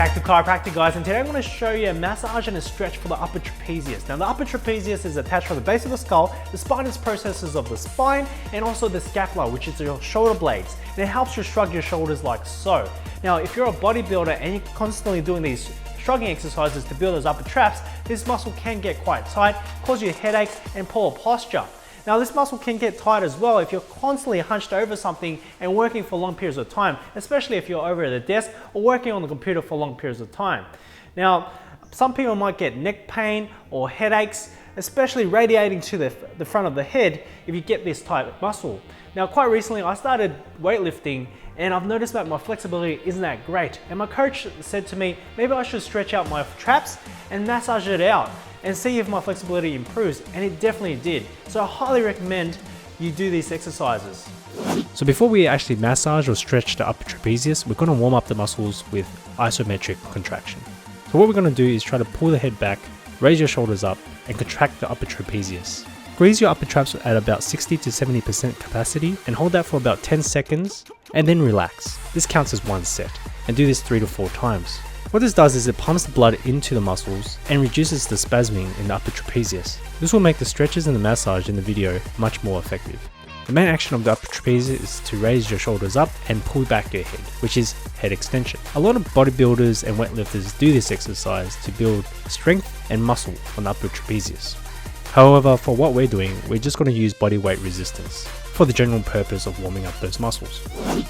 Back to chiropractic, guys, and today I'm going to show you a massage and a stretch for the upper trapezius. Now the upper trapezius is attached from the base of the skull, the spinous processes of the spine, and also the scapula, which is your shoulder blades, and it helps you shrug your shoulders like so. Now if you're a bodybuilder and you're constantly doing these shrugging exercises to build those upper traps, this muscle can get quite tight, cause you headaches and poor posture. Now this muscle can get tight as well if you're constantly hunched over something and working for long periods of time, especially if you're over at a desk or working on the computer for long periods of time. Now, some people might get neck pain or headaches, especially radiating to the front of the head if you get this tight muscle. Now, quite recently I started weightlifting and I've noticed that my flexibility isn't that great. And my coach said to me, maybe I should stretch out my traps and massage it out and see if my flexibility improves, and it definitely did. So I highly recommend you do these exercises. So before we actually massage or stretch the upper trapezius, we're going to warm up the muscles with isometric contraction. So what we're going to do is try to pull the head back, raise your shoulders up, and contract the upper trapezius. Squeeze your upper traps at about 60 to 70% capacity and hold that for about 10 seconds and then relax. This counts as one set, and do this 3 to 4 times. What this does is it pumps the blood into the muscles and reduces the spasming in the upper trapezius. This will make the stretches and the massage in the video much more effective. The main action of the upper trapezius is to raise your shoulders up and pull back your head, which is head extension. A lot of bodybuilders and weightlifters do this exercise to build strength and muscle on the upper trapezius. However, for what we're doing, we're just going to use body weight resistance for the general purpose of warming up those muscles.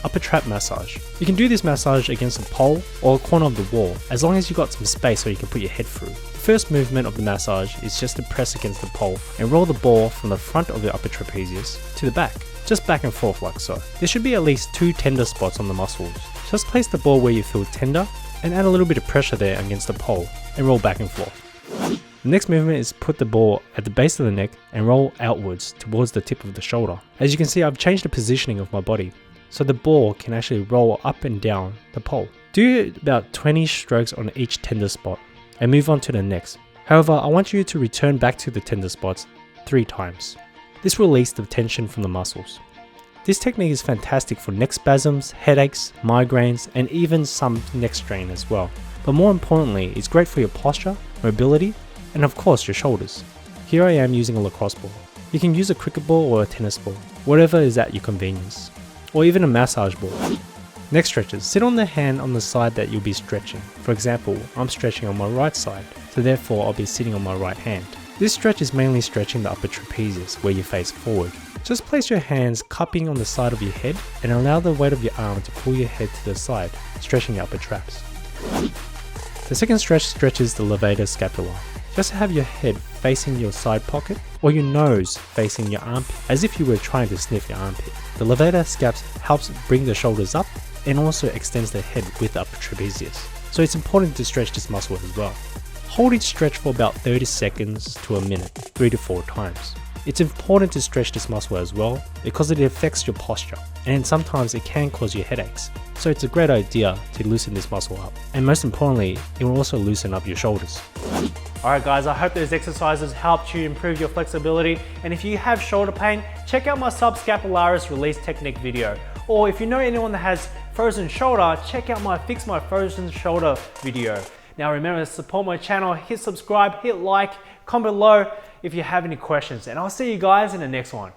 Upper trap massage. You can do this massage against a pole or a corner of the wall, as long as you've got some space so you can put your head through. The first movement of the massage is just to press against the pole and roll the ball from the front of the upper trapezius to the back, just back and forth like so. There should be at least 2 tender spots on the muscles. Just place the ball where you feel tender and add a little bit of pressure there against the pole and roll back and forth. The next movement is put the ball at the base of the neck and roll outwards towards the tip of the shoulder. As you can see, I've changed the positioning of my body, so the ball can actually roll up and down the pole. Do about 20 strokes on each tender spot and move on to the next. However, I want you to return back to the tender spots 3 times. This releases the tension from the muscles. This technique is fantastic for neck spasms, headaches, migraines, and even some neck strain as well. But more importantly, it's great for your posture, mobility, and of course your shoulders. Here I am using a lacrosse ball. You can use a cricket ball or a tennis ball, whatever is at your convenience, or even a massage ball. Neck stretches. Sit on the hand on the side that you'll be stretching. For example, I'm stretching on my right side, so therefore I'll be sitting on my right hand. This stretch is mainly stretching the upper trapezius where you face forward. Just place your hands cupping on the side of your head and allow the weight of your arm to pull your head to the side, stretching your upper traps. The second stretch stretches the levator scapula. Just have your head facing your side pocket or your nose facing your armpit, as if you were trying to sniff your armpit. The levator scaps helps bring the shoulders up and also extends the head with the upper trapezius. So it's important to stretch this muscle as well. Hold each stretch for about 30 seconds to a minute, 3 to 4 times. It's important to stretch this muscle as well because it affects your posture and sometimes it can cause you headaches. So it's a great idea to loosen this muscle up, and most importantly, it will also loosen up your shoulders. Alright guys, I hope those exercises helped you improve your flexibility, and if you have shoulder pain, check out my subscapularis release technique video. Or if you know anyone that has frozen shoulder, check out my Fix My Frozen Shoulder video. Now remember to support my channel, hit subscribe, hit like, comment below if you have any questions, and I'll see you guys in the next one.